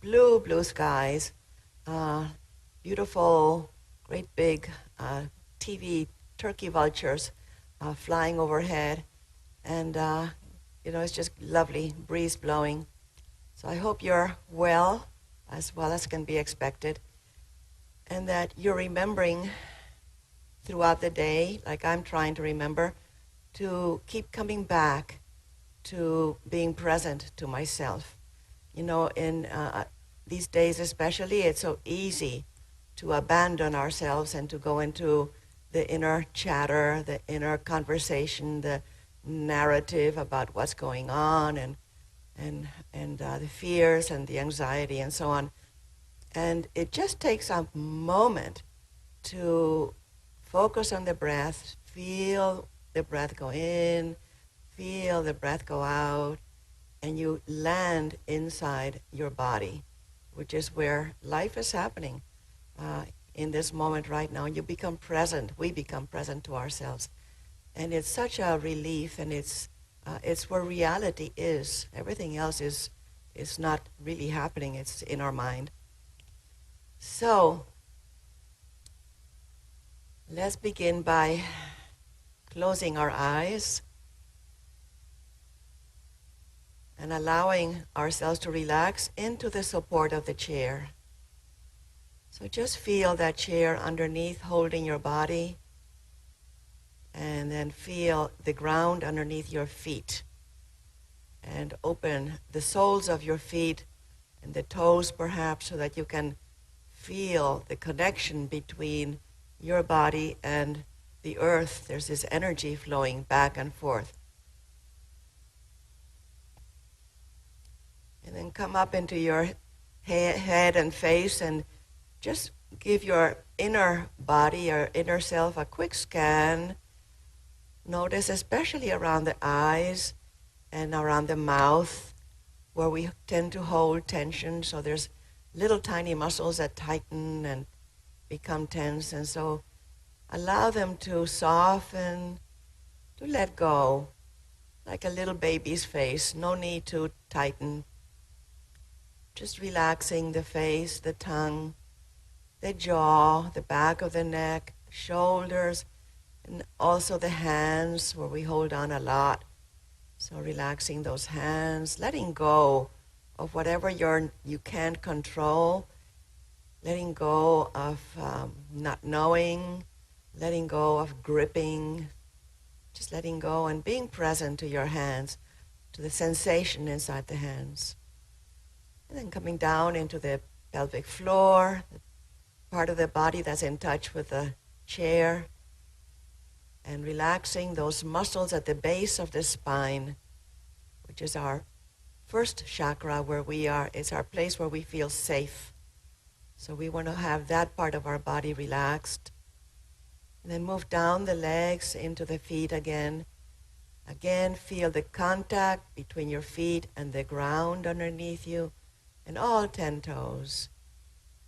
blue, blue skies, beautiful, great big TV turkey vultures flying overhead. And, it's just lovely, breeze blowing. So I hope you're well as can be expected, and that you're remembering throughout the day, like I'm trying to remember, to keep coming back to being present to myself. In these days especially, it's so easy to abandon ourselves and to go into the inner chatter, the inner conversation, the narrative about what's going on, and the fears and the anxiety and so on. And it just takes a moment to focus on the breath, feel the breath go in, feel the breath go out, and you land inside your body, which is where life is happening in this moment right now. You become present. We become present to ourselves. And it's such a relief, and it's where reality is. Everything else is not really happening. It's in our mind. So let's begin by closing our eyes and allowing ourselves to relax into the support of the chair. So just feel that chair underneath holding your body, and then feel the ground underneath your feet. And open the soles of your feet and the toes perhaps, so that you can feel the connection between your body and the earth. There's this energy flowing back and forth. And then come up into your head and face, and just give your inner body, your inner self, a quick scan. Notice especially around the eyes and around the mouth, where we tend to hold tension. So there's little tiny muscles that tighten and become tense. And so allow them to soften, to let go, like a little baby's face. No need to tighten. Just relaxing the face, the tongue, the jaw, the back of the neck, shoulders, and also the hands where we hold on a lot. So relaxing those hands, letting go of whatever you can't control, letting go of not knowing, letting go of gripping, just letting go and being present to your hands, to the sensation inside the hands. And then coming down into the pelvic floor, the part of the body that's in touch with the chair, and relaxing those muscles at the base of the spine, which is our first chakra, where we are. It's our place where we feel safe. So we want to have that part of our body relaxed. And then move down the legs into the feet again. Again, feel the contact between your feet and the ground underneath you, and all 10 toes.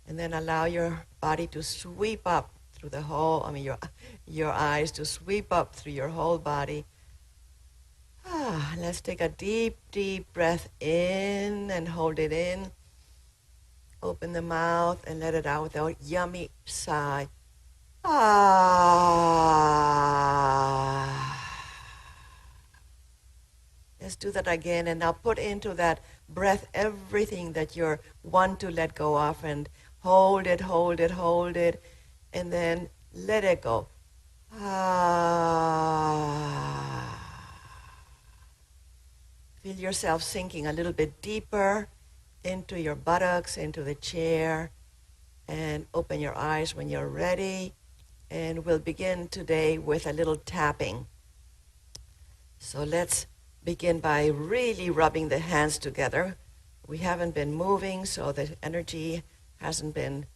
And then allow your body to sweep up through the whole, your eyes to sweep up through your whole body. Let's take a deep, deep breath in and hold it in. Open the mouth and let it out with a yummy sigh. Let's do that again, and now put into that breath everything that you want to let go of, and hold it, hold it, hold it, and then let it go. Feel yourself sinking a little bit deeper into your buttocks, into the chair, and open your eyes when you're ready. And we'll begin today with a little tapping. So let's begin by really rubbing the hands together. We haven't been moving, so the energy hasn't been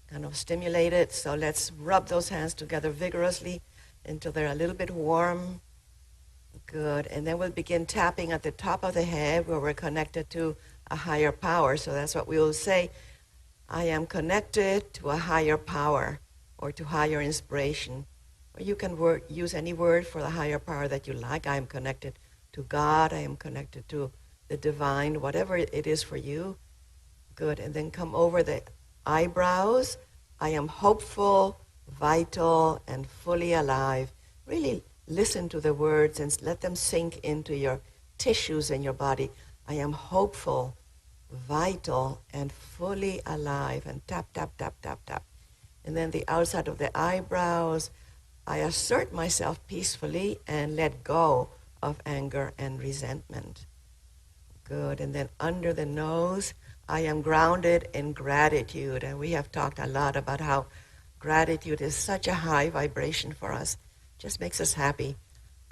kind of stimulated. So let's rub those hands together vigorously until they're a little bit warm. Good. And then we'll begin tapping at the top of the head, where we're connected to a higher power. So that's what we will say. I am connected to a higher power, or to higher inspiration. Or you can use any word for the higher power that you like. I am connected to God. I am connected to the divine, whatever it is for you. Good. And then come over the eyebrows. I am hopeful, vital, and fully alive. Really listen to the words and let them sink into your tissues in your body. I am hopeful, vital, and fully alive. And tap, tap, tap, tap, tap. And then the outside of the eyebrows, I assert myself peacefully and let go of anger and resentment. Good. And then under the nose, I am grounded in gratitude. And we have talked a lot about how gratitude is such a high vibration for us. Just makes us happy.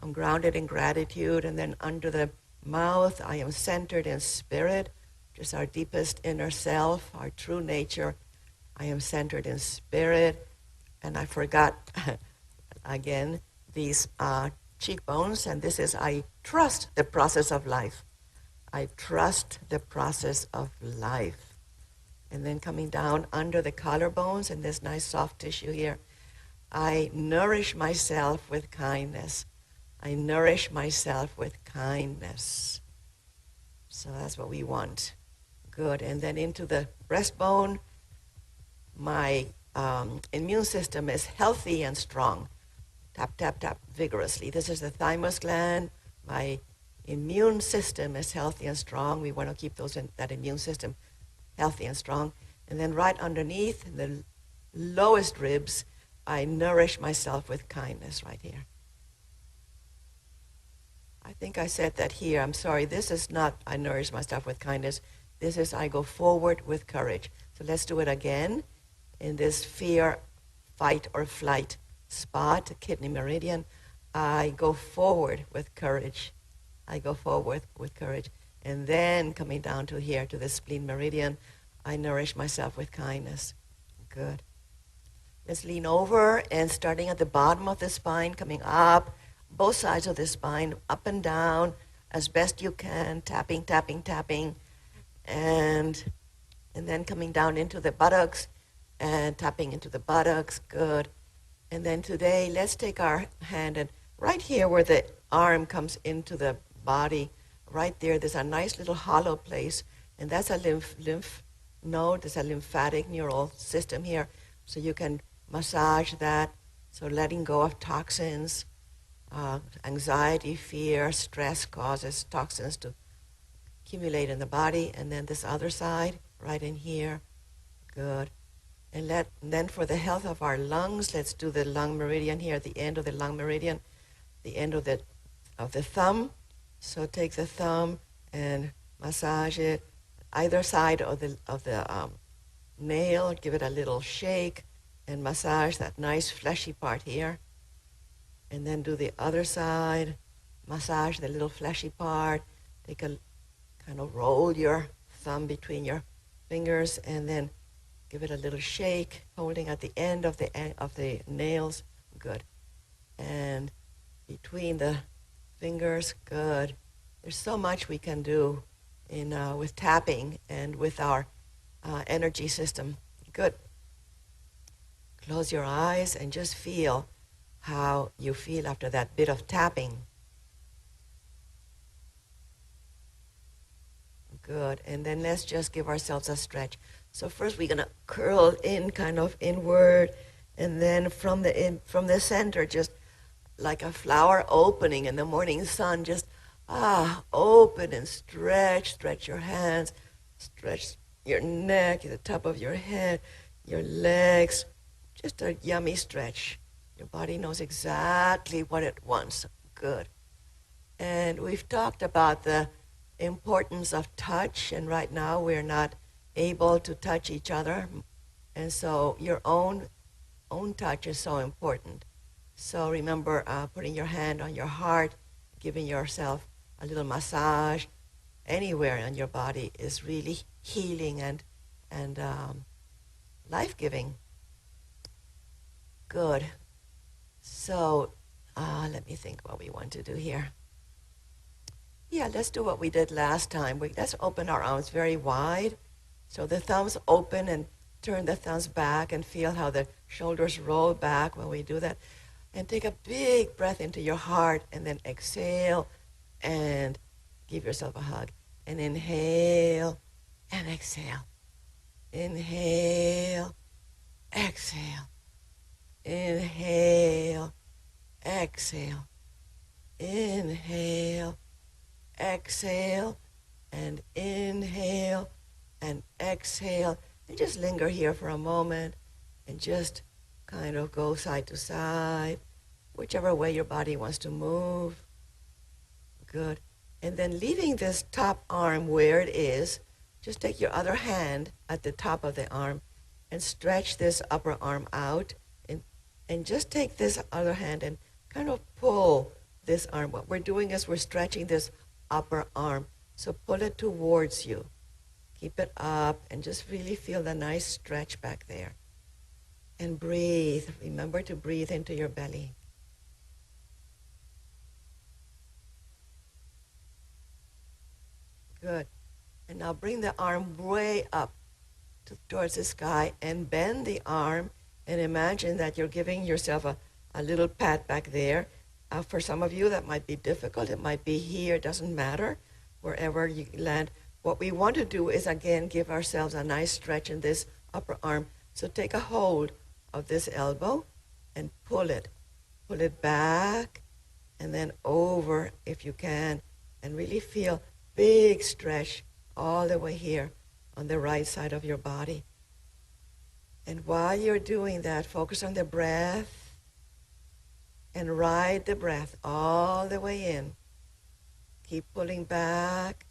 I'm grounded in gratitude. And then under the mouth, I am centered in spirit, just our deepest inner self, our true nature. I am centered in spirit. And I forgot, again, these cheekbones. And this is, I trust the process of life. I trust the process of life. And then coming down under the collarbones and this nice soft tissue here, I nourish myself with kindness. I nourish myself with kindness. So that's what we want. Good. And then into the breastbone, my immune system is healthy and strong. Tap, tap, tap vigorously. This is the thymus gland. My immune system is healthy and strong. We want to keep that immune system healthy and strong. And then right underneath, in the lowest ribs, I nourish myself with kindness right here. I think I said that here. I'm sorry. This is not I nourish myself with kindness. This is I go forward with courage. So let's do it again in this fear, fight, or flight spot, kidney meridian. I go forward with courage. I go forward with courage. And then coming down to here, to the spleen meridian, I nourish myself with kindness. Good. Let's lean over and starting at the bottom of the spine, coming up, both sides of the spine, up and down, as best you can, tapping, tapping, tapping. And then coming down into the buttocks and tapping into the buttocks. Good. And then today, let's take our hand and right here where the arm comes into the body, right there's a nice little hollow place, and that's a lymph node. There's a lymphatic neural system here, so you can massage that. So letting go of toxins, anxiety, fear, stress causes toxins to accumulate in the body. And then this other side, right in here. Good. And then for the health of our lungs, let's do the lung meridian here at the end of the lung meridian, the end of the thumb. So take the thumb and massage it either side of the nail. Give it a little shake and massage that nice fleshy part here. And then do the other side. Massage the little fleshy part. Take a kind of roll your thumb between your fingers and then give it a little shake, holding at the end of the nails. Good. And between the fingers. Good. There's so much we can do with tapping and with our energy system. Good. Close your eyes and just feel how you feel after that bit of tapping. Good. And then let's just give ourselves a stretch. So first we're going to curl in kind of inward, and then from the center, just like a flower opening in the morning sun, just open and stretch your hands, stretch your neck, the top of your head, your legs, just a yummy stretch. Your body knows exactly what it wants. Good. And we've talked about the importance of touch, and right now we're not able to touch each other, and so your own touch is so important. So remember putting your hand on your heart, giving yourself a little massage anywhere on your body is really healing and life-giving. Good. So let me think what we want to do here. Yeah, let's do what we did last time. Let's open our arms very wide. So the thumbs open and turn the thumbs back and feel how the shoulders roll back when we do that. And take a big breath into your heart and then exhale and give yourself a hug. And inhale and exhale. Inhale, exhale. Inhale, exhale. Inhale, exhale, and inhale, and exhale. And just linger here for a moment and just kind of go side to side, whichever way your body wants to move. Good. And then leaving this top arm where it is, just take your other hand at the top of the arm and stretch this upper arm out. And just take this other hand and kind of pull this arm. What we're doing is we're stretching this upper arm. So pull it towards you. Keep it up and just really feel the nice stretch back there. And breathe. Remember to breathe into your belly. Good. And now bring the arm way up towards the sky and bend the arm and imagine that you're giving yourself a little pat back there. For some of you, that might be difficult. It might be here. It doesn't matter. Wherever you land. What we want to do is, again, give ourselves a nice stretch in this upper arm. So take a hold of this elbow and pull it. Pull it back and then over if you can. And really feel big stretch all the way here on the right side of your body. And while you're doing that, focus on the breath and ride the breath all the way in. Keep pulling back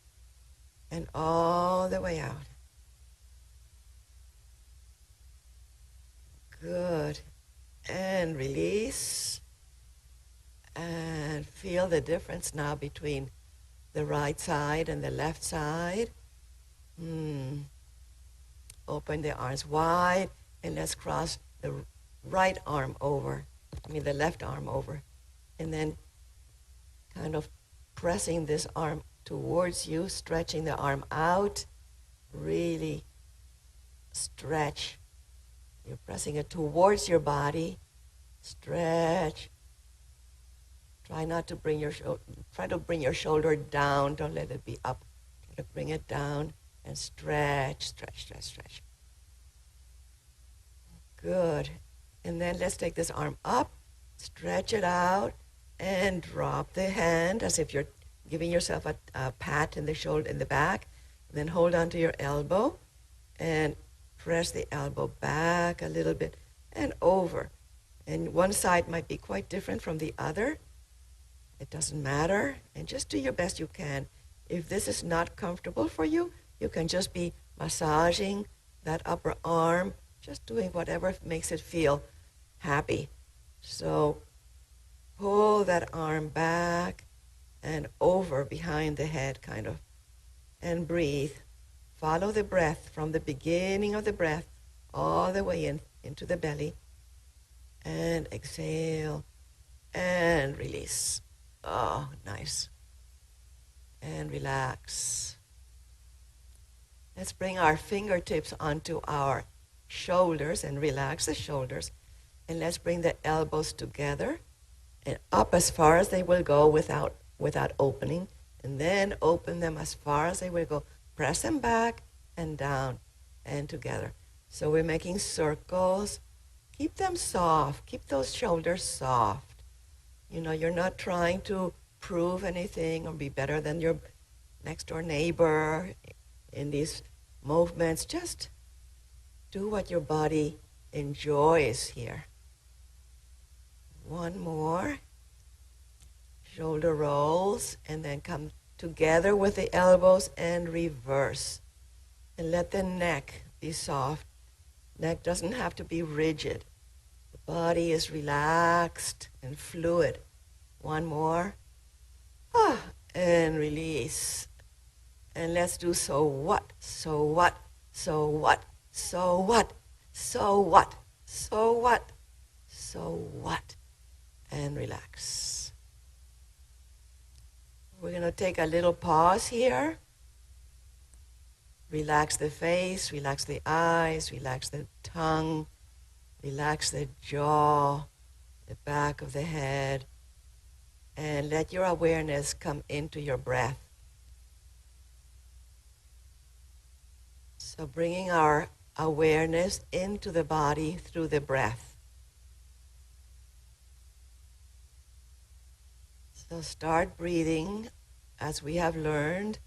and all the way out. Good. And release. And feel the difference now between the right side and the left side. Open the arms wide and let's cross the right arm over. The left arm over. And then kind of pressing this arm towards you, stretching the arm out. Really stretch. You're pressing it towards your body. Stretch. Try to bring your shoulder down. Don't let it be up. Try to bring it down and stretch, stretch, stretch, stretch. Good. And then let's take this arm up, stretch it out, and drop the hand as if you're giving yourself a pat in the shoulder, in the back. And then hold on to your elbow and press the elbow back a little bit and over. And one side might be quite different from the other. It doesn't matter. And just do your best you can. If this is not comfortable for you, you can just be massaging that upper arm, just doing whatever makes it feel happy. So pull that arm back and over behind the head, kind of, and breathe. Follow the breath from the beginning of the breath all the way into the belly. And exhale and release. Oh, nice. And relax. Let's bring our fingertips onto our shoulders and relax the shoulders. And let's bring the elbows together and up as far as they will go without opening. And then open them as far as they will go. Press them back and down and together. So we're making circles. Keep them soft. Keep those shoulders soft. You're not trying to prove anything or be better than your next door neighbor in these movements. Just do what your body enjoys here. One more. Shoulder rolls and then come together with the elbows and reverse. And let the neck be soft. Neck doesn't have to be rigid. The body is relaxed and fluid. One more. And release. And let's do so what, so what, so what, so what, so what, so what, so what. And relax. We're going to take a little pause here. Relax the face, relax the eyes, relax the tongue, relax the jaw, the back of the head, and let your awareness come into your breath. So bringing our awareness into the body through the breath. So start breathing as we have learned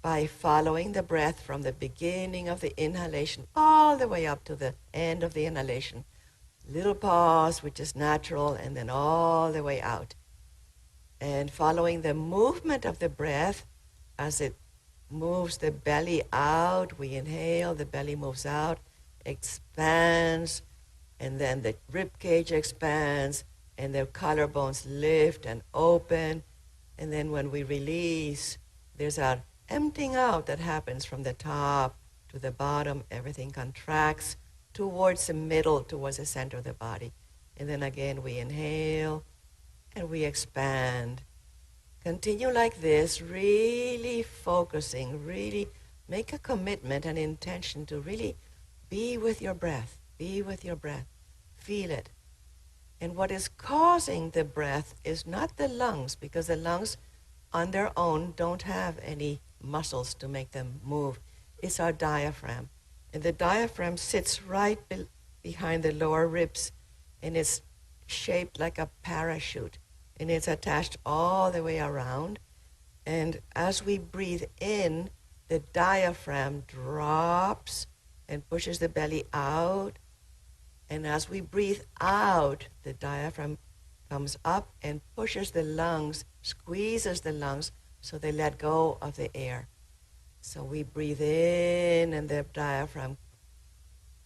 by following the breath from the beginning of the inhalation all the way up to the end of the inhalation. Little pause, which is natural, and then all the way out. And following the movement of the breath as it moves the belly out, we inhale, the belly moves out, expands, and then the rib cage expands, and the collarbones lift and open. And then when we release, there's an emptying out that happens from the top to the bottom. Everything contracts towards the middle, towards the center of the body. And then again, we inhale and we expand. Continue like this, really focusing, really make a commitment, an intention to really be with your breath. Be with your breath. Feel it. And what is causing the breath is not the lungs, because the lungs on their own don't have any muscles to make them move. It's our diaphragm. And the diaphragm sits right behind the lower ribs, and it's shaped like a parachute. And it's attached all the way around. And as we breathe in, the diaphragm drops and pushes the belly out. And as we breathe out, the diaphragm comes up and pushes the lungs, squeezes the lungs so they let go of the air. So we breathe in and the diaphragm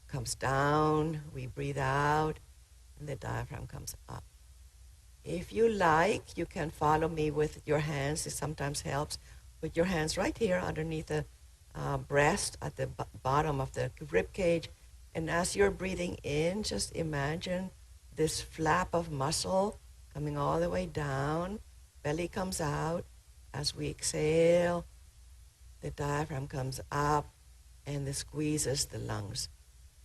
comes down. We breathe out and the diaphragm comes up. If you like, you can follow me with your hands. It sometimes helps. With your hands right here underneath the breast at the bottom of the rib cage. And as you're breathing in, just imagine this flap of muscle coming all the way down. Belly comes out. As we exhale, the diaphragm comes up and it squeezes the lungs.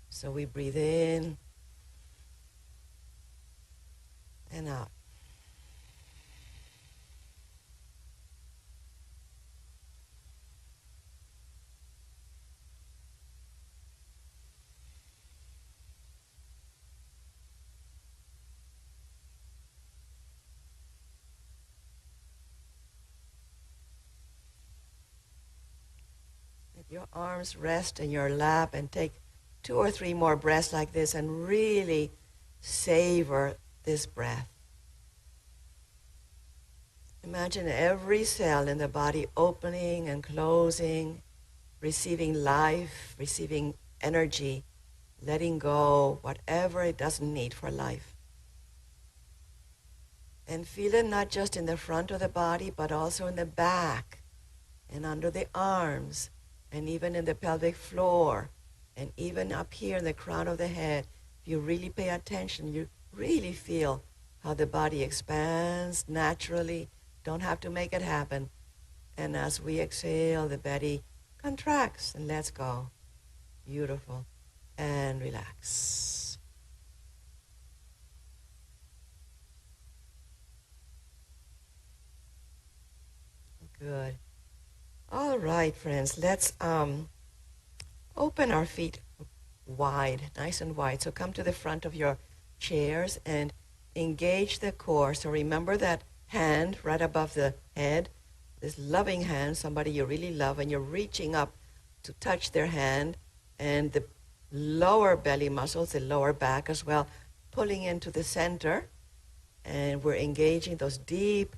So we breathe in and out. Your arms rest in your lap and take 2 or 3 more breaths like this and really savor this breath. Imagine every cell in the body opening and closing, receiving life, receiving energy, letting go whatever it doesn't need for life. And feel it not just in the front of the body, but also in the back and under the arms, and even in the pelvic floor, and even up here in the crown of the head. If you really pay attention, you really feel how the body expands naturally. Don't have to make it happen. And as we exhale, the belly contracts and lets go. Beautiful. And relax. Good. All right, friends, let's open our feet wide, nice and wide. So come to the front of your chairs and engage the core. So remember that hand right above the head, this loving hand, somebody you really love, and you're reaching up to touch their hand, and the lower belly muscles, the lower back as well, pulling into the center, and we're engaging those deep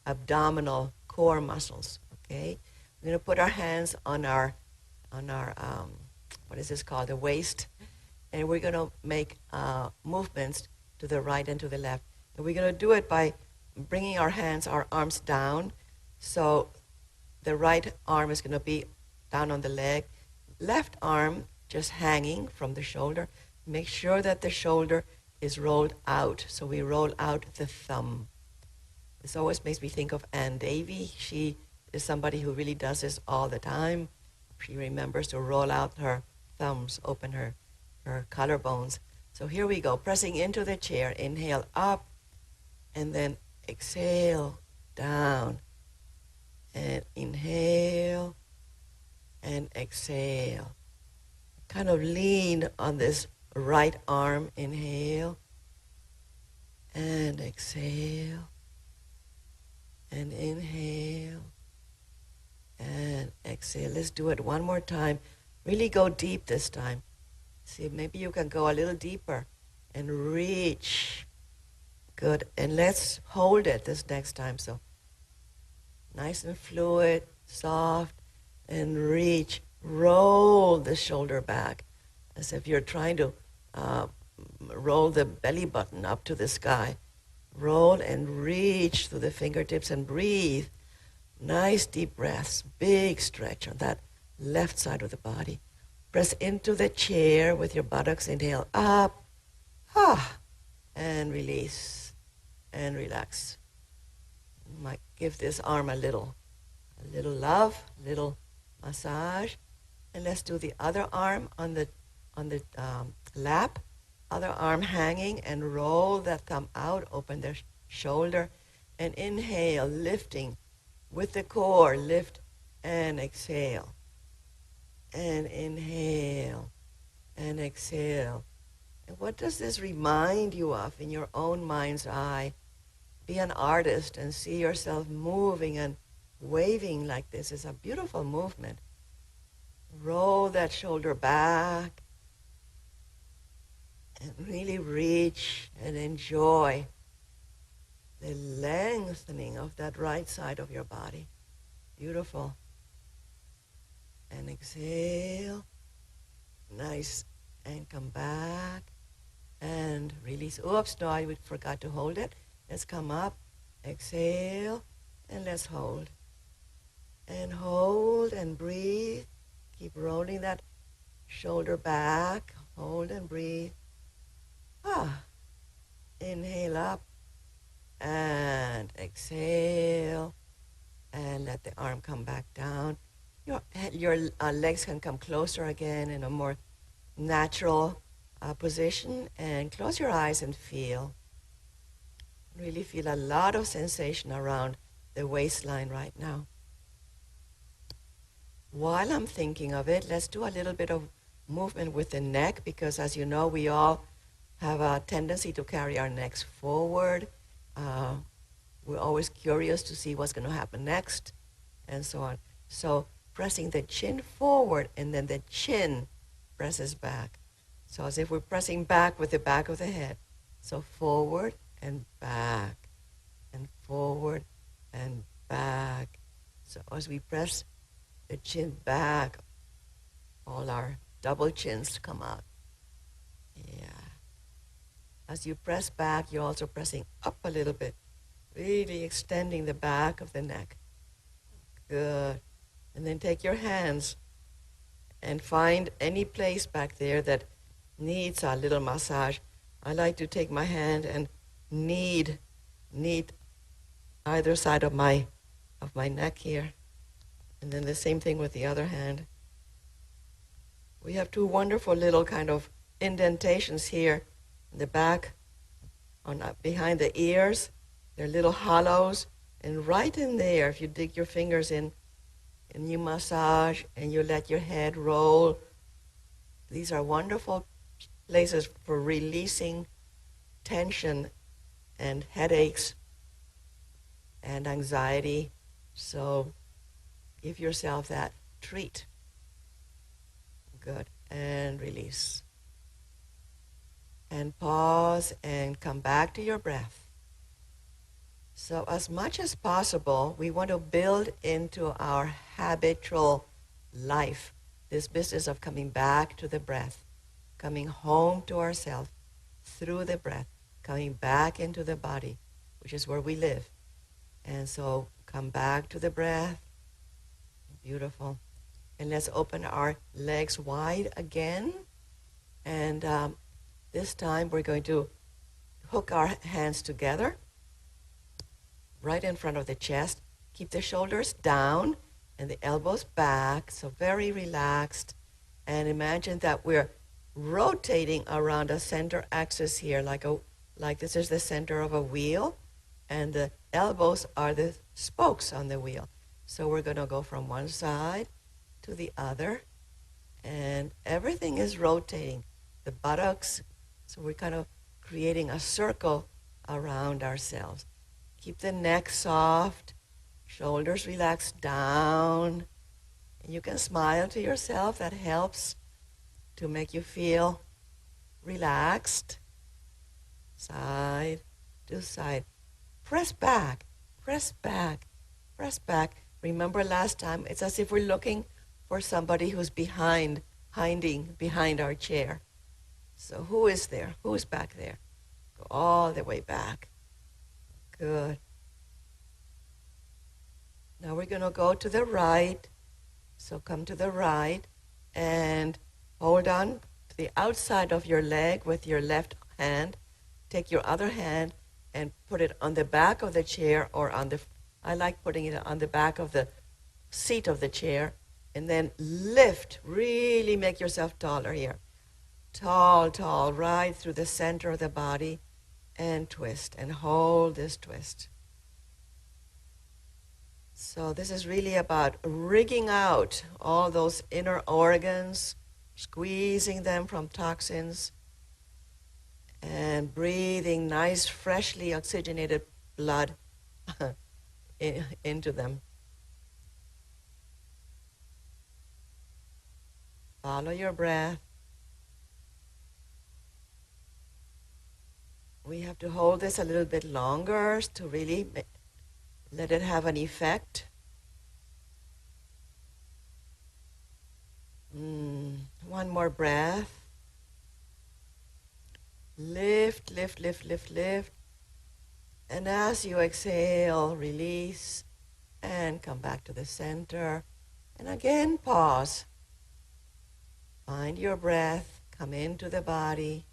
abdominal core muscles, okay? We're going to put our hands on our what is this called, the waist, and we're going to make movements to the right and to the left. And we're going to do it by bringing our arms down. So the right arm is going to be down on the leg. Left arm just hanging from the shoulder. Make sure that the shoulder is rolled out. So we roll out the thumb. This always makes me think of Ann Davey. She is somebody who really does this all the time. She remembers to roll out her thumbs, open her collarbones. So here we go, pressing into the chair. Inhale up, and then exhale down. And inhale, and exhale. kind of lean on this right arm. Inhale and exhale. And inhale and exhale. Let's do it one more time. Really go deep this time. See, maybe you can go a little deeper and reach. Good. And let's hold it this next time. So nice and fluid, soft, and reach. Roll the shoulder back as if you're trying to roll the belly button up to the sky. Roll and reach through the fingertips and breathe. Nice deep breaths, big stretch on that left side of the body. Press into the chair with your buttocks. Inhale up, and release, and relax. You might give this arm a little love, a little massage. And let's do the other arm on the lap. Other arm hanging, and roll that thumb out, open the shoulder, and inhale, lifting with the core, lift and exhale. And inhale and exhale. And what does this remind you of in your own mind's eye? Be an artist and see yourself moving and waving like this. It's a beautiful movement. Roll that shoulder back. And really reach and enjoy the lengthening of that right side of your body. Beautiful. And exhale. Nice. And come back. And release. Oops, no, I forgot to hold it. Let's come up. Exhale. And let's hold. And hold and breathe. Keep rolling that shoulder back. Hold and breathe. Inhale up and exhale, and let the arm come back down. Your legs can come closer again in a more natural position, and close your eyes and feel. Really feel a lot of sensation around the waistline right now. While I'm thinking of it, let's do a little bit of movement with the neck, because as you know, we all have a tendency to carry our necks forward. We're always curious to see what's going to happen next, and so on. So pressing the chin forward, and then the chin presses back. So as if we're pressing back with the back of the head. So forward and back, and forward and back. So as we press the chin back, all our double chins come out. Yeah. As you press back, you're also pressing up a little bit, really extending the back of the neck. Good. And then take your hands and find any place back there that needs a little massage. I like to take my hand and knead either side of my neck here. And then the same thing with the other hand. We have two wonderful little kind of indentations here in the back, behind the ears. They're little hollows, and right in there, if you dig your fingers in and you massage and you let your head roll, these are wonderful places for releasing tension and headaches and anxiety. So give yourself that treat. Good. And release. And pause and come back to your breath. So as much as possible, we want to build into our habitual life this business of coming back to the breath, coming home to ourselves through the breath, coming back into the body, which is where we live. And so come back to the breath. Beautiful. And let's open our legs wide again. And this time we're going to hook our hands together right in front of the chest. Keep the shoulders down and the elbows back, so very relaxed. And imagine that we're rotating around a center axis here, like this is the center of a wheel, and the elbows are the spokes on the wheel. So we're going to go from one side to the other, And everything is rotating. The buttocks, so we're kind of creating a circle around ourselves. Keep the neck soft, shoulders relaxed down. And you can smile to yourself. That helps to make you feel relaxed. Side to side. Press back, press back, press back. Remember last time, it's as if we're looking for somebody who's hiding behind our chair. So who is there? Who's back there? Go all the way back. Good. Now we're going to go to the right. So come to the right and hold on to the outside of your leg with your left hand. Take your other hand and put it on the back of the chair or I like putting it on the back of the seat of the chair. And then lift, really make yourself taller here. Tall, tall, right through the center of the body and twist and hold this twist. So this is really about rigging out all those inner organs, squeezing them from toxins, and breathing nice, freshly oxygenated blood into them. Follow your breath. We have to hold this a little bit longer to really let it have an effect. One more breath. Lift, lift, lift, lift, lift. And as you exhale, release and come back to the center. And again, pause. Find your breath, come into the body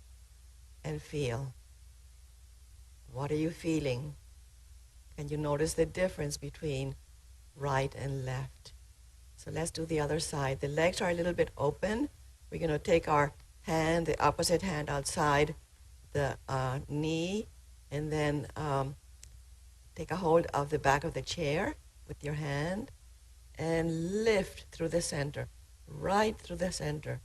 and feel. What are you feeling? Can you notice the difference between right and left? So let's do the other side. The legs are a little bit open. We're going to take our hand, the opposite hand outside the knee, and then take a hold of the back of the chair with your hand and lift through the center, right through the center.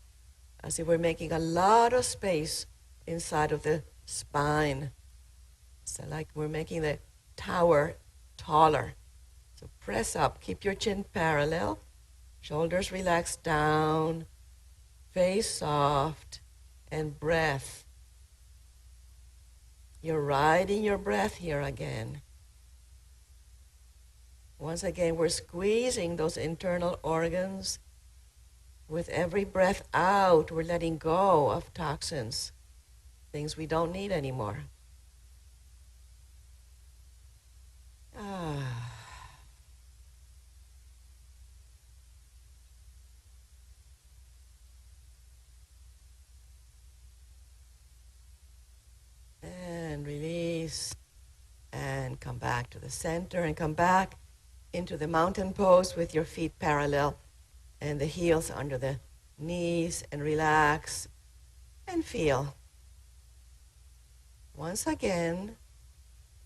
As if we're making a lot of space inside of the spine. So like we're making the tower taller. So press up, keep your chin parallel, shoulders relaxed down, face soft, and breath. You're riding your breath here again. Once again, we're squeezing those internal organs. With every breath out, we're letting go of toxins, things we don't need anymore. And release. And come back to the center and come back into the mountain pose with your feet parallel and the heels under the knees, and relax and feel. Once again,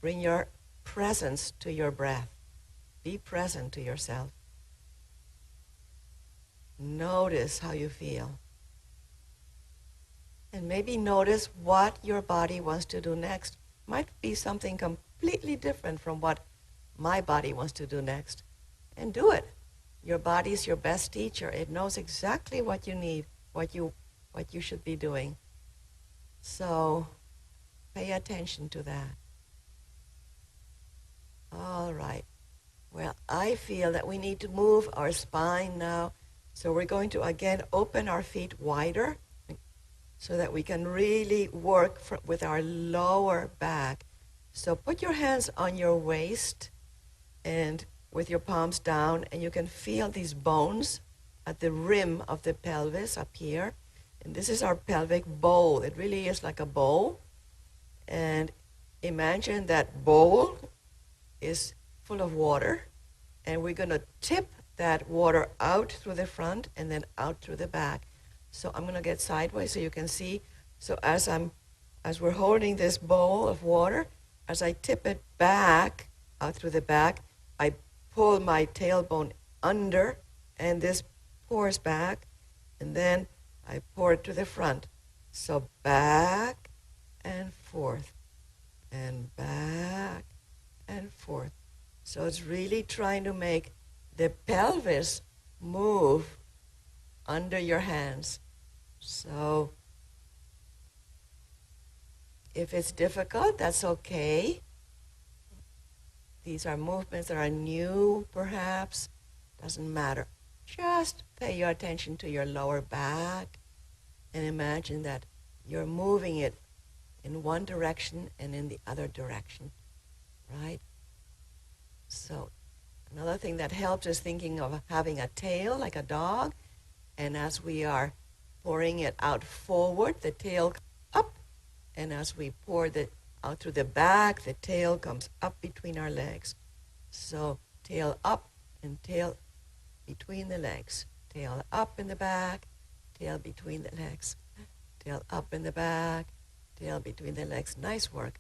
bring your presence to your breath. Be present to yourself. Notice how you feel. And maybe notice what your body wants to do next. Might be something completely different from what my body wants to do next. And do it. Your body is your best teacher. It knows exactly what you need, what you should be doing. So pay attention to that. All right. Well, I feel that we need to move our spine now. So we're going to again open our feet wider so that we can really work with our lower back. So put your hands on your waist and with your palms down, and you can feel these bones at the rim of the pelvis up here. And this is our pelvic bowl. It really is like a bowl. And imagine that bowl is full of water, and we're going to tip that water out through the front and then out through the back. So I'm going to get sideways so you can see. So as we're holding this bowl of water, as I tip it back out through the back, I pull my tailbone under, and this pours back. and then I pour it to the front. So back and forth, and back and forth. So it's really trying to make the pelvis move under your hands. So if it's difficult, that's okay. These are movements that are new, perhaps. Doesn't matter. Just pay your attention to your lower back and imagine that you're moving it in one direction and in the other direction, right? So another thing that helps is thinking of having a tail like a dog, and as we are pouring it out forward, the tail up, and as we pour it out through the back, the tail comes up between our legs. So tail up and tail between the legs. Tail up in the back, tail between the legs. Tail up in the back, tail between the legs. Nice work.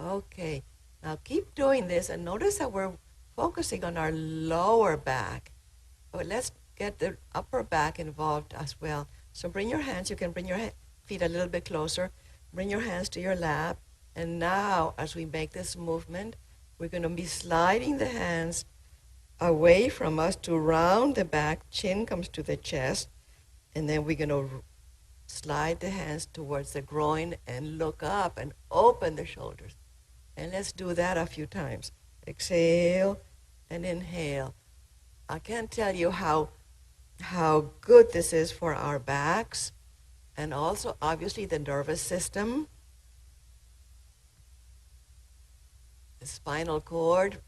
Okay, now keep doing this and notice that we're focusing on our lower back. But let's get the upper back involved as well. So bring your hands, you can bring your feet a little bit closer. Bring your hands to your lap. And now, as we make this movement, we're going to be sliding the hands away from us to round the back. Chin comes to the chest. And then we're going to slide the hands towards the groin and look up and open the shoulders. And let's do that a few times. Exhale and inhale. I can't tell you how good this is for our backs and also obviously the nervous system, the spinal cord.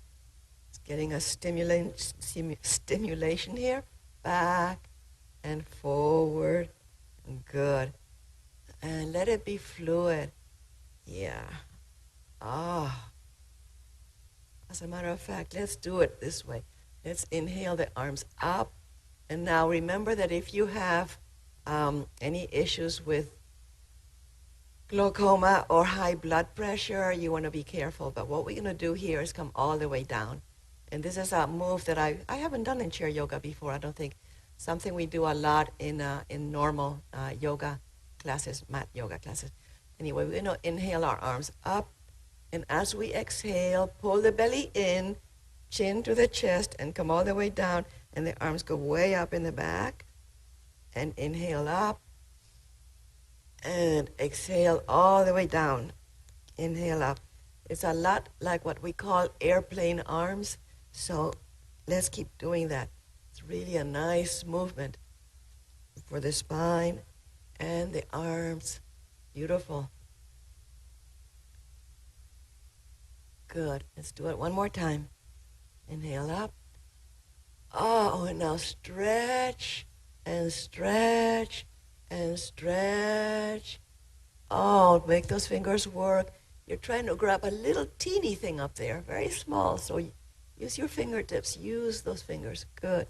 It's getting a stimulation here. Back and forward. Good. And let it be fluid. Yeah. As a matter of fact, let's do it this way. Let's inhale the arms up. And now remember that if you have any issues with glaucoma or high blood pressure, you want to be careful. But what we're going to do here is come all the way down. And this is a move that I haven't done in chair yoga before, I don't think. Something we do a lot in normal yoga classes, mat yoga classes. Anyway, we're going to inhale our arms up. And as we exhale, pull the belly in, chin to the chest, and come all the way down. And the arms go way up in the back. And inhale up. And exhale all the way down. Inhale up. It's a lot like what we call airplane arms. So let's keep doing that. It's really a nice movement for the spine and the arms. Beautiful. Good. Let's do it one more time. Inhale up. Oh, and now stretch and stretch and stretch. Oh, make those fingers work. You're trying to grab a little teeny thing up there, very small. So use your fingertips. Use those fingers. Good.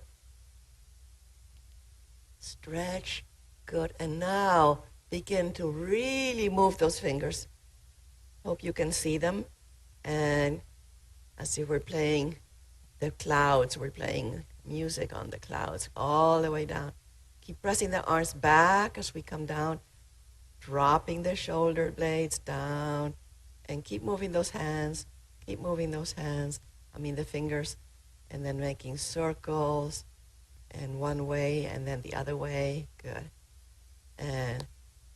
Stretch. Good. And now begin to really move those fingers. Hope you can see them. And as if we're playing the clouds, we're playing music on the clouds all the way down. Keep pressing the arms back as we come down, dropping the shoulder blades down, and keep moving those hands. Keep moving those hands. The fingers, and then making circles, and one way and then the other way. Good. And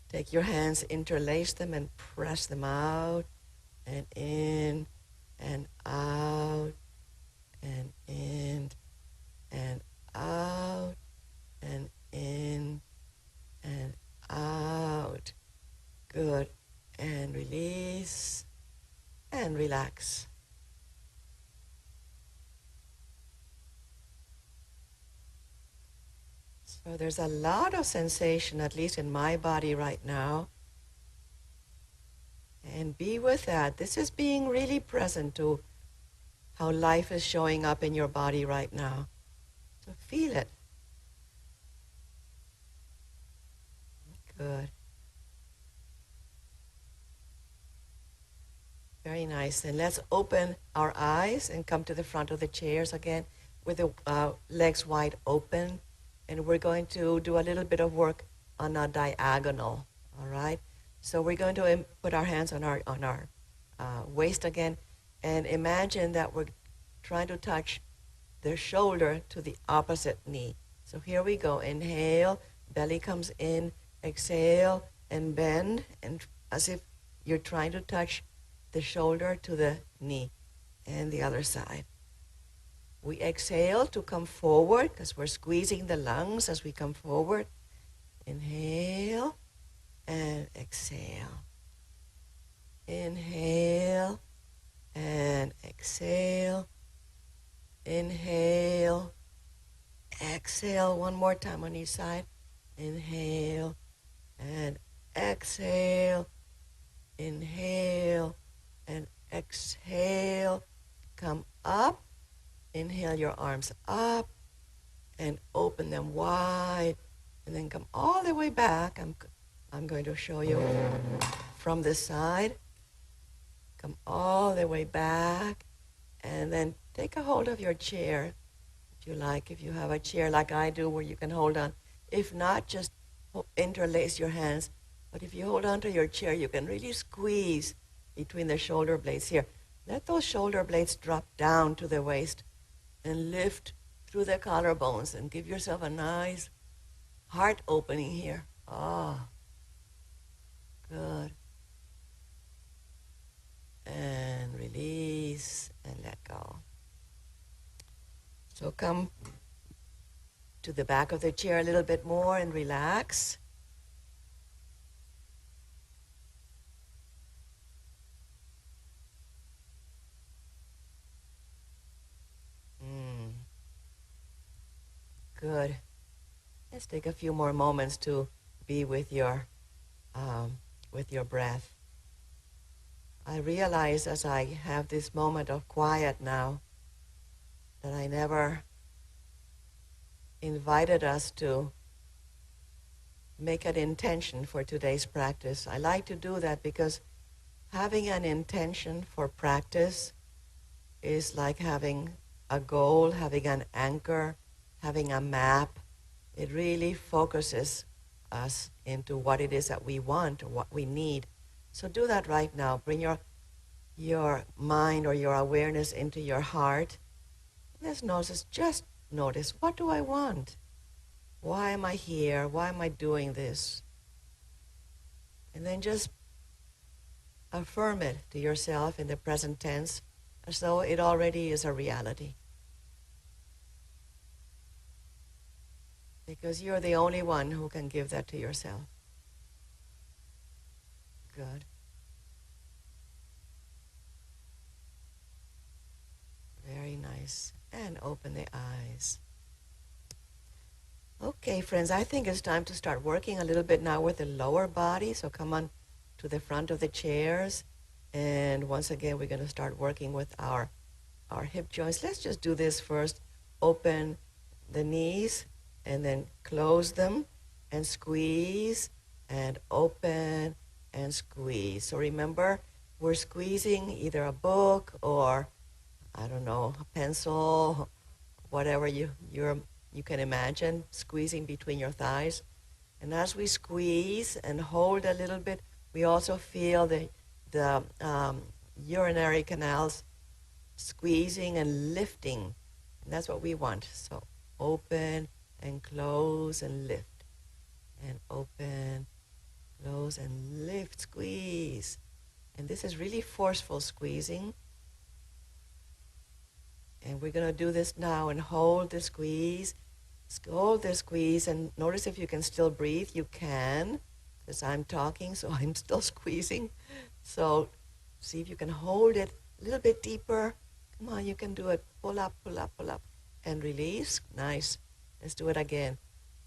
take your hands, interlace them, and press them out, and in, and out, and in, and out, and in, and out. Good. And release, and relax. So there's a lot of sensation, at least in my body right now. And be with that. This is being really present to how life is showing up in your body right now. So feel it. Good. Very nice. And let's open our eyes and come to the front of the chairs again with the legs wide open. And we're going to do a little bit of work on a diagonal, all right? So we're going to put our hands on our waist again, and imagine that we're trying to touch the shoulder to the opposite knee. So here we go. Inhale, belly comes in, exhale, and bend, and as if you're trying to touch the shoulder to the knee, and the other side. We exhale to come forward because we're squeezing the lungs as we come forward. Inhale and exhale. Inhale and exhale. Inhale. Exhale one more time on each side. Inhale and exhale. Inhale and exhale. Come up. Inhale your arms up and open them wide, and then come all the way back. I'm going to show you from this side. Come all the way back, and then take a hold of your chair if you like. If you have a chair like I do where you can hold on. If not, just interlace your hands. But if you hold on to your chair, you can really squeeze between the shoulder blades here. Let those shoulder blades drop down to the waist and lift through the collarbones and give yourself a nice heart opening here. Oh, good. And release and let go. So come to the back of the chair a little bit more and relax. Good. Let's take a few more moments to be with your breath. I realize as I have this moment of quiet now that I never invited us to make an intention for today's practice. I like to do that because having an intention for practice is like having a goal, having an anchor, having a map. It really focuses us into what it is that we want or what we need. So do that right now. Bring your mind or your awareness into your heart. Just notice, what do I want? Why am I here? Why am I doing this? And then just affirm it to yourself in the present tense as though it already is a reality. Because you're the only one who can give that to yourself. Good. Very nice. And open the eyes. Okay, friends, I think it's time to start working a little bit now with the lower body. So come on to the front of the chairs. And once again, we're going to start working with our hip joints. Let's just do this first. Open the knees and then close them and squeeze and open and squeeze. So remember, we're squeezing either a book or, I don't know, a pencil, whatever you can imagine, squeezing between your thighs. And as we squeeze and hold a little bit, we also feel the urinary canals squeezing and lifting. And that's what we want. So open and close and lift. And open, close and lift, squeeze. And this is really forceful squeezing. And we're going to do this now and hold the squeeze. Hold the squeeze and notice if you can still breathe. You can, because I'm talking, so I'm still squeezing. So see if you can hold it a little bit deeper. Come on, you can do it. Pull up, pull up, pull up. And release. Nice. Let's do it again.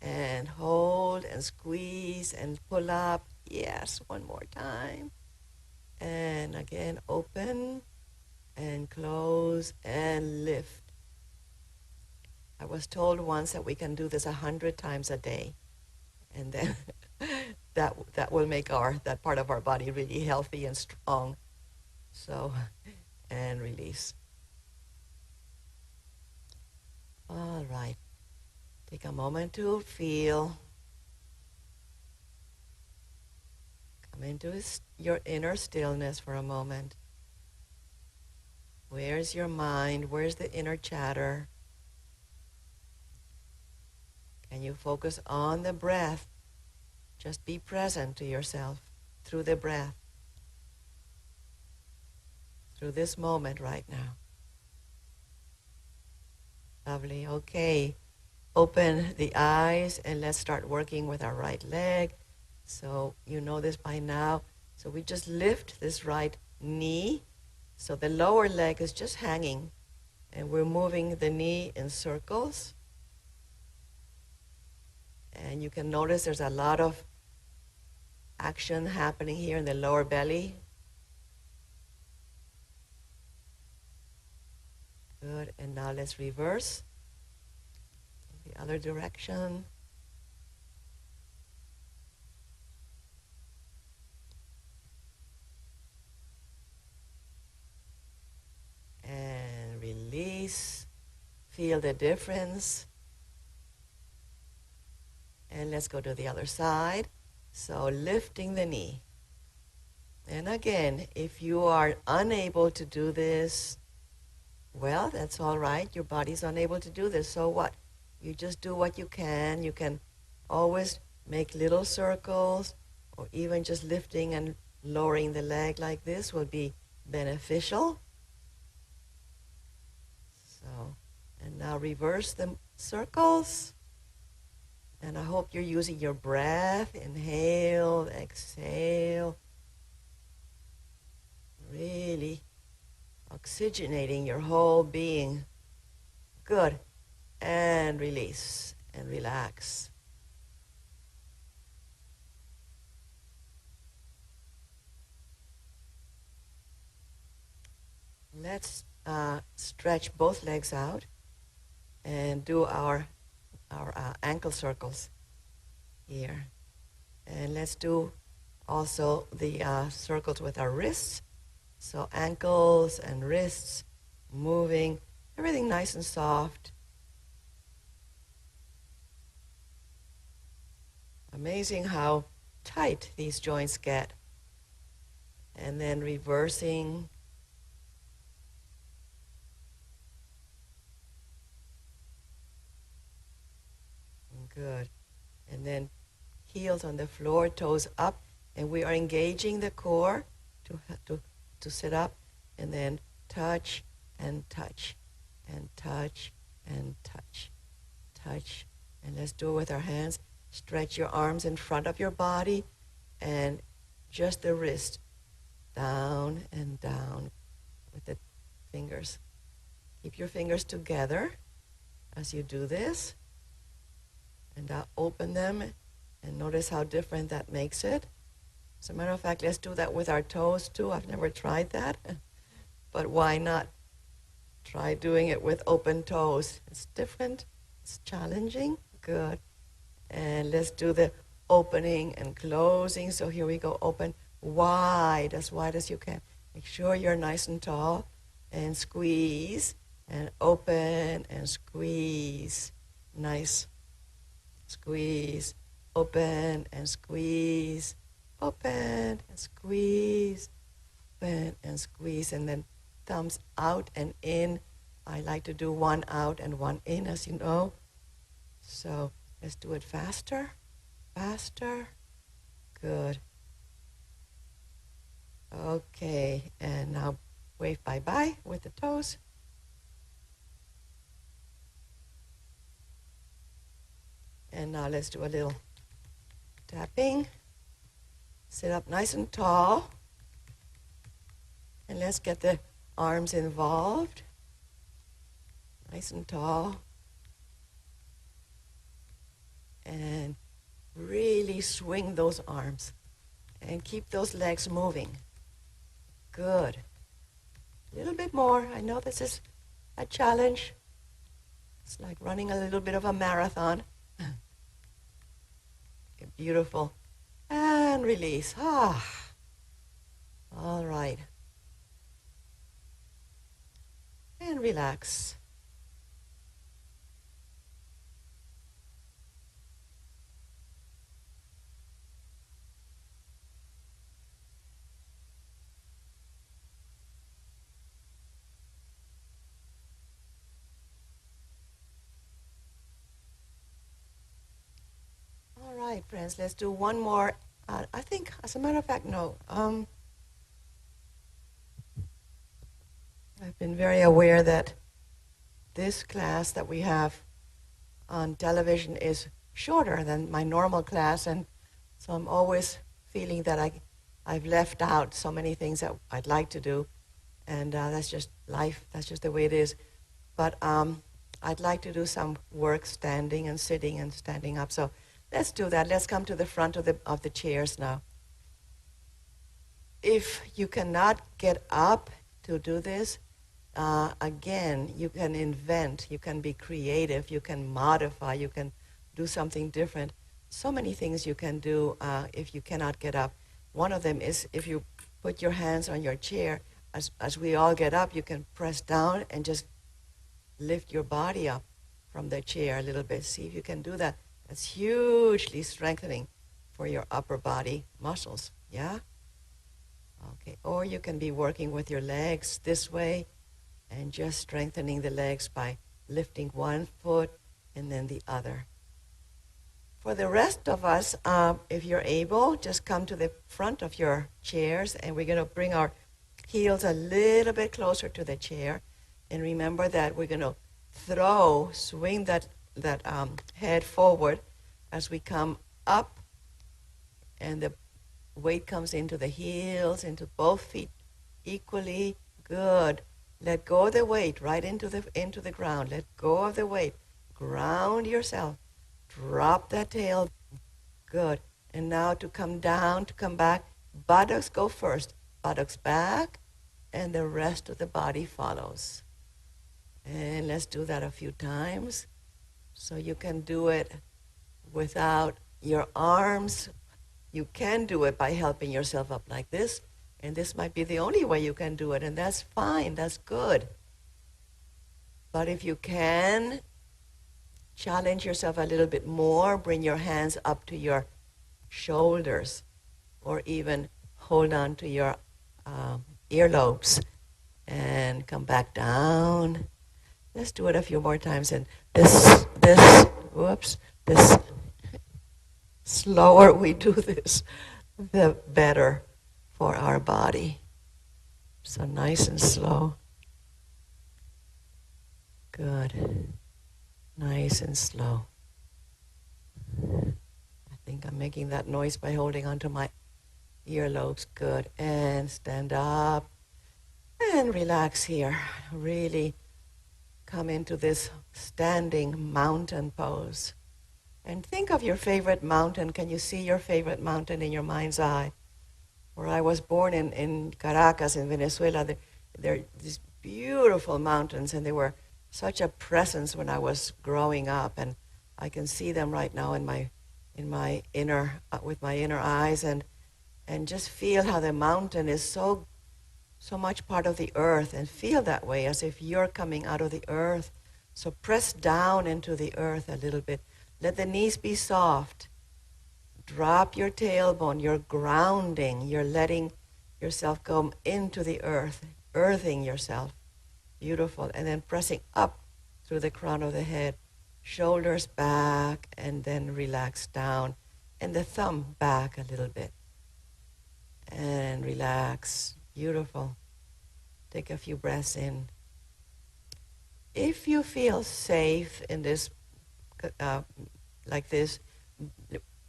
And hold and squeeze and pull up. Yes, one more time. And again, open and close and lift. I was told once that we can do this 100 times a day. And then that will make that part of our body really healthy and strong. So, and release. All right. Take a moment to feel. Come into your inner stillness for a moment. Where's your mind? Where's the inner chatter? Can you focus on the breath? Just be present to yourself through the breath, through this moment right now. Lovely. Okay. Open the eyes and let's start working with our right leg. So you know this by now. So we just lift this right knee. So the lower leg is just hanging and we're moving the knee in circles. And you can notice there's a lot of action happening here in the lower belly. Good. And now let's reverse the other direction. And release. Feel the difference. And let's go to the other side. So lifting the knee. And again, if you are unable to do this, well, that's all right. Your body's unable to do this. So what? You just do what you can. You can always make little circles, or even just lifting and lowering the leg like this will be beneficial. So, and now reverse the circles. And I hope you're using your breath. Inhale, exhale. Really oxygenating your whole being. Good. And release and relax. Let's stretch both legs out and do our ankle circles here. And let's do also the circles with our wrists. So ankles and wrists moving, everything nice and soft. Amazing how tight these joints get. And then reversing. Good. And then heels on the floor, toes up, and we are engaging the core to sit up, and then touch and touch and touch and touch, touch. And let's do it with our hands. Stretch your arms in front of your body and just the wrist down and down with the fingers. Keep your fingers together as you do this. And now open them and notice how different that makes it. As a matter of fact, let's do that with our toes too. I've never tried that, but why not try doing it with open toes? It's different, it's challenging. Good. And let's do the opening and closing. So here we go, open wide as you can. Make sure you're nice and tall, and squeeze, and open, and squeeze. Nice. Squeeze, open, and squeeze. Open and squeeze, open and squeeze, and then thumbs out and in. I like to do one out and one in, as you know. So let's do it faster, faster. Good. Okay, and now wave bye-bye with the toes. And now let's do a little tapping. Sit up nice and tall. And let's get the arms involved. Nice and tall. And really swing those arms. And keep those legs moving. Good. A little bit more. I know this is a challenge. It's like running a little bit of a marathon. Beautiful. And release. Ah. All right. And relax. right, friends, let's do one more. I think, as a matter of fact, no. I've been very aware that this class that we have on television is shorter than my normal class, and so I'm always feeling that I've left out so many things that I'd like to do, and that's just life. That's just the way it is. But I'd like to do some work standing and sitting and standing up. So let's do that. Let's come to the front of the chairs now. If you cannot get up to do this, again, you can invent, you can be creative, you can modify, you can do something different. So many things you can do if you cannot get up. One of them is if you put your hands on your chair, as we all get up, you can press down and just lift your body up from the chair a little bit. See if you can do that. That's hugely strengthening for your upper body muscles, yeah? Okay, or you can be working with your legs this way and just strengthening the legs by lifting one foot and then the other. For the rest of us, if you're able, just come to the front of your chairs, and we're going to bring our heels a little bit closer to the chair. And remember that we're going to swing that head forward as we come up, and the weight comes into the heels, into both feet equally. Good. Let go of the weight right into the ground. Let go of the weight. Ground yourself. Drop that tail. Good. And now to come down, to come back. Buttocks go first. Buttocks back, and the rest of the body follows. And let's do that a few times. So you can do it without your arms. You can do it by helping yourself up like this. And this might be the only way you can do it, and that's fine, that's good. But if you can, challenge yourself a little bit more, bring your hands up to your shoulders, or even hold on to your earlobes and come back down. Let's do it a few more times, and this slower we do this, the better for our body. So nice and slow. Good. Nice and slow. I think I'm making that noise by holding onto my earlobes. Good. And stand up and relax here. Really come into this standing mountain pose. And think of your favorite mountain. Can you see your favorite mountain in your mind's eye? Where I was born in Caracas, in Venezuela, there are these beautiful mountains, and they were such a presence when I was growing up, and I can see them right now in my inner with my inner eyes, and just feel how the mountain is so much part of the earth, and feel that way as if you're coming out of the earth. So press down into the earth a little bit. Let the knees be soft. Drop your tailbone. You're grounding. You're letting yourself come into the earth, earthing yourself. Beautiful. And then pressing up through the crown of the head. Shoulders back, and then relax down. And the thumb back a little bit. And relax. Beautiful. Take a few breaths in. If you feel safe in this, like this,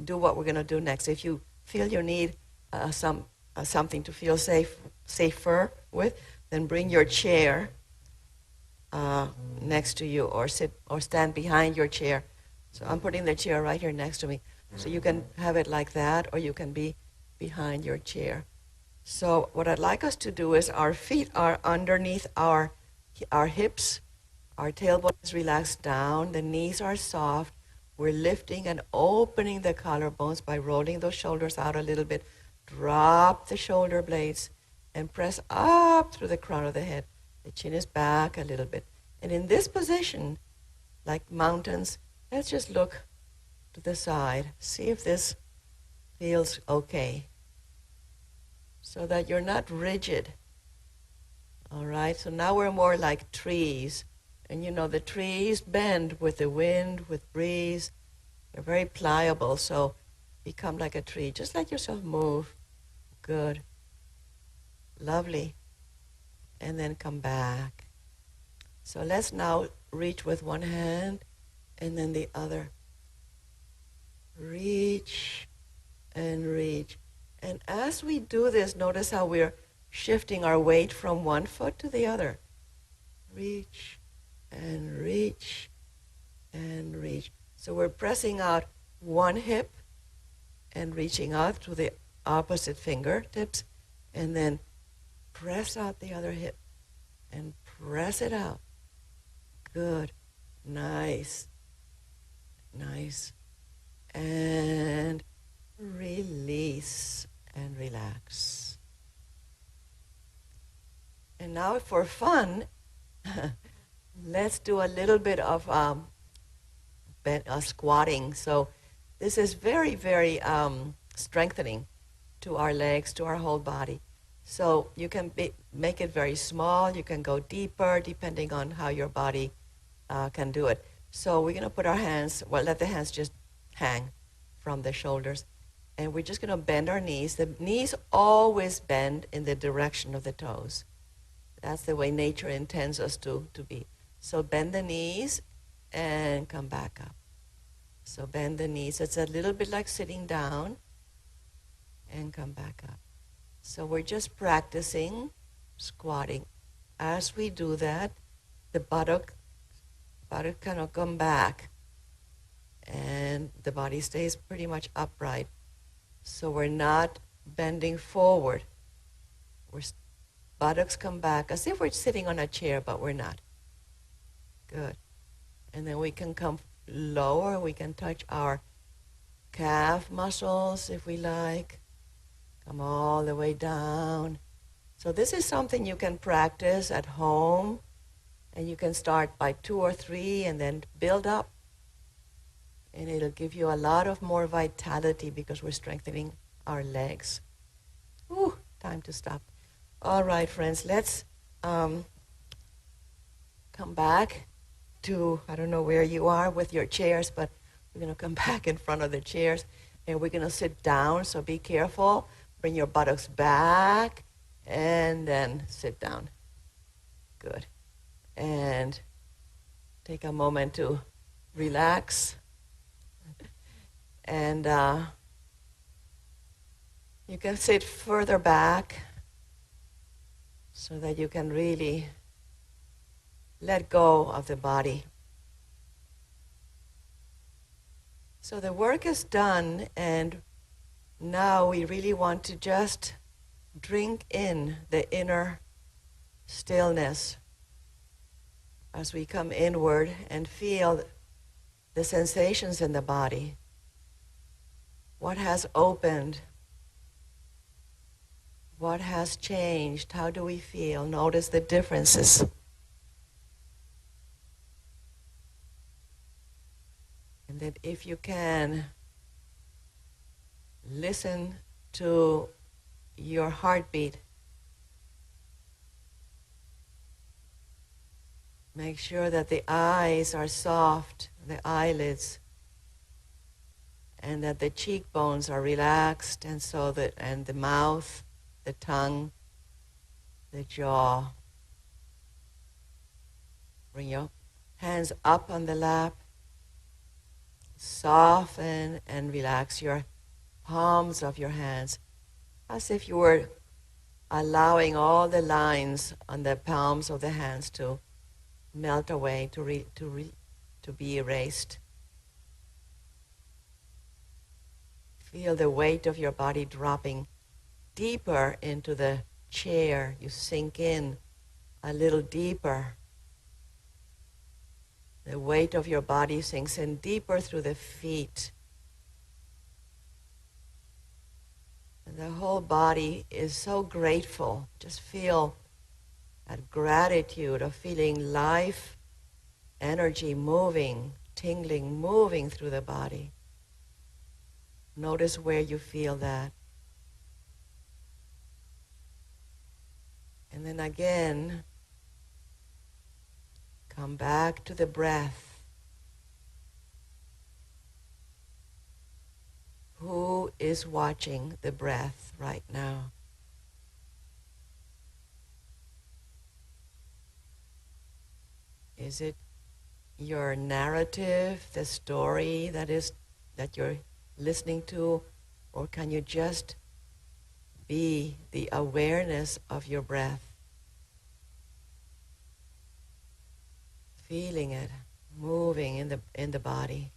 do what we're going to do next. If you feel you need something to feel safer with, then bring your chair next to you, or sit or stand behind your chair. So I'm putting the chair right here next to me. So you can have it like that, or you can be behind your chair. So what I'd like us to do is our feet are underneath our hips. Our tailbone is relaxed down. The knees are soft. We're lifting and opening the collarbones by rolling those shoulders out a little bit. Drop the shoulder blades and press up through the crown of the head. The chin is back a little bit. And in this position, like mountains, let's just look to the side. See if this feels okay. So that you're not rigid. All right, so now we're more like trees. And you know, the trees bend with the wind, with breeze. They're very pliable. So Become like a tree. Just let yourself move. Good. Lovely. And then come back. So let's now reach with one hand and then the other. Reach and reach. And as we do this, notice how we're shifting our weight from one foot to the other. Reach and reach and reach. So we're pressing out one hip and reaching out to the opposite fingertips, and then press out the other hip and press it out. Good. Nice. Nice. And release and relax. And now for fun, let's do a little bit of squatting. So this is very, very strengthening to our legs, to our whole body. So you can make it very small. You can go deeper depending on how your body can do it. So we're going to put our hands, well, let the hands just hang from the shoulders. And we're just going to bend our knees. The knees always bend in the direction of the toes. That's the way nature intends us to be. So bend the knees and come back up. So bend the knees. It's a little bit like sitting down and come back up. So we're just practicing squatting. As we do that, the buttock kind of come back and the body stays pretty much upright. So we're not bending forward. Buttocks come back as if we're sitting on a chair, but we're not. Good. And then we can come lower. We can touch our calf muscles if we like. Come all the way down. So this is something you can practice at home. And you can start by 2 or 3 and then build up. And it'll give you a lot of more vitality because we're strengthening our legs. Ooh, time to stop. All right, friends, let's come back to, I don't know where you are with your chairs, but we're going to come back in front of the chairs. And we're going to sit down, so be careful. Bring your buttocks back and then sit down. Good. And take a moment to relax. And you can sit further back so that you can really let go of the body. So the work is done, and now we really want to just drink in the inner stillness as we come inward and feel the sensations in the body. What has opened? What has changed? How do we feel? Notice the differences. And that if you can, listen to your heartbeat. Make sure that the eyes are soft, the eyelids, and that the cheekbones are relaxed, and and the mouth, the tongue, the jaw. Bring your hands up on the lap. Soften and relax your palms of your hands as if you were allowing all the lines on the palms of the hands to melt away, to be erased. Feel the weight of your body dropping deeper into the chair. You sink in a little deeper. The weight of your body sinks in deeper through the feet. And the whole body is so grateful. Just feel that gratitude of feeling life, energy moving, tingling, moving through the body. Notice where you feel that. And then again, come back to the breath. Who is watching the breath right now? Is it your narrative, the story that you're listening to, or can you just be the awareness of your breath, feeling it moving in the body?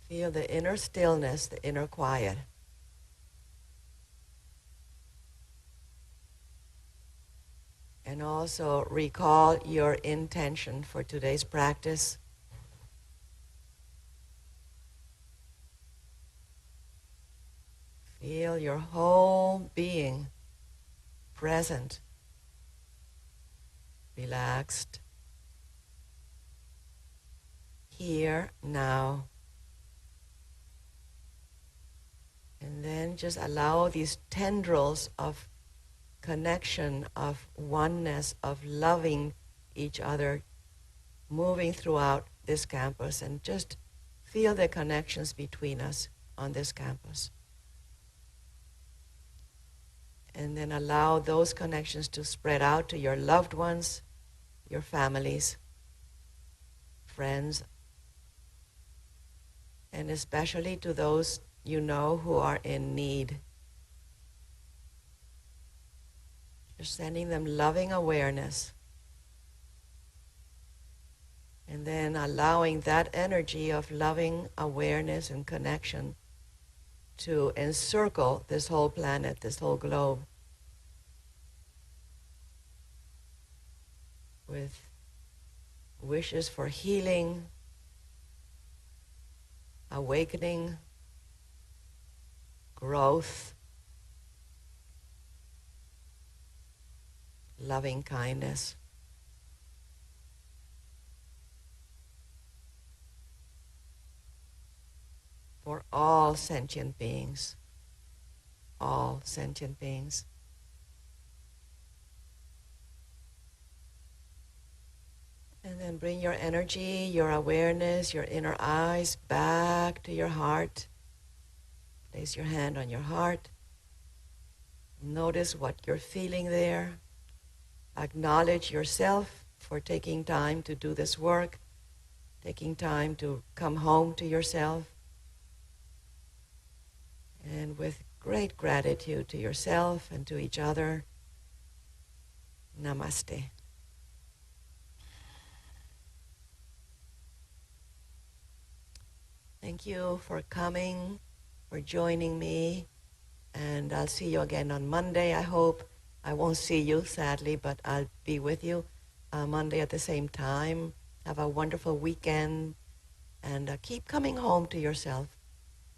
Feel the inner stillness, the inner quiet. And also recall your intention for today's practice. Feel your whole being present, relaxed, here, now. And then just allow these tendrils of connection, of oneness, of loving each other, moving throughout this campus, and just feel the connections between us on this campus. And then allow those connections to spread out to your loved ones, your families, friends, and especially to those you know who are in need. Just sending them loving awareness. And then allowing that energy of loving awareness and connection to encircle this whole planet, this whole globe, with wishes for healing, awakening, growth, loving kindness. For all sentient beings, all sentient beings. And then bring your energy, your awareness, your inner eyes back to your heart. Place your hand on your heart. Notice what you're feeling there. Acknowledge yourself for taking time to do this work, taking time to come home to yourself. And with great gratitude to yourself and to each other, namaste. Thank you for coming, for joining me, and I'll see you again on Monday, I hope. I won't see you, sadly, but I'll be with you Monday at the same time. Have a wonderful weekend, and keep coming home to yourself,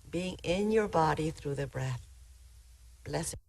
being in your body through the breath. Blessings.